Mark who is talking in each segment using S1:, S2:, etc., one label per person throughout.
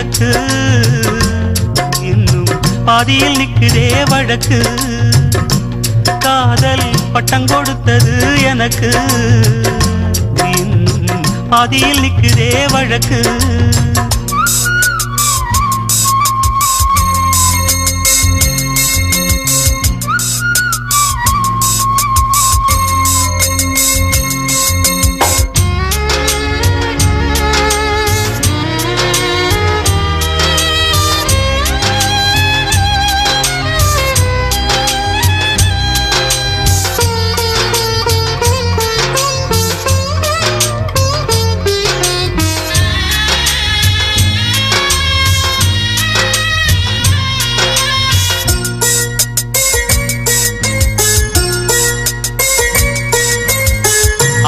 S1: உனக்கு இன்னும் பாதியில் நிக்குதே வழக்கு காதல் பட்டம் கொடுத்தது எனக்கு இன்னும் பாதியில் நிக்குதே வழக்கு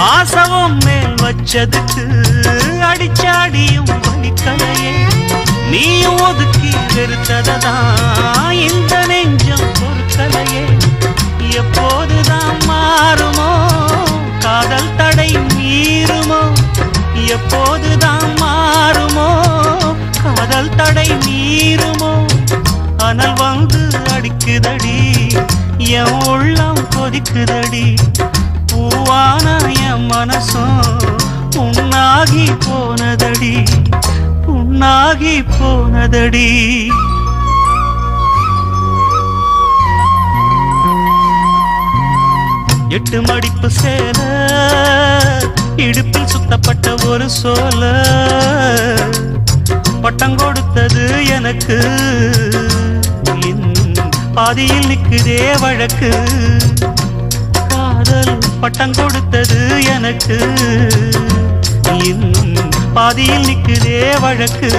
S1: ஆசவம் மேல் வச்சதுக்கு அடிச்சாடியும் வலிக்கலையே நீயும் ஒதுக்கி வெறுத்ததான் இந்த நெஞ்சம் பொறுக்கலையே எப்போதுதான் மாறுமோ காதல் தடை மீறுமோ எப்போதுதான் மாறுமோ காதல் தடை மீறுமோ அனல் வந்து அடிக்குதடி என் உள்ளம் கொதிக்குதடி பூவான என் மனசும் புண்ணாகி போனதடி புண்ணாகி போனதடி எட்டு மடிப்பு சேல இடுப்பில் சுத்தப்பட்ட ஒரு சோல பட்டம் கொடுத்தது எனக்கு பாதியில் நிக்குதே வழக்கு காதல் பட்டம் கொடுத்தது எனக்கு இன்னும் பாதியில் நிக்குதே வழக்கு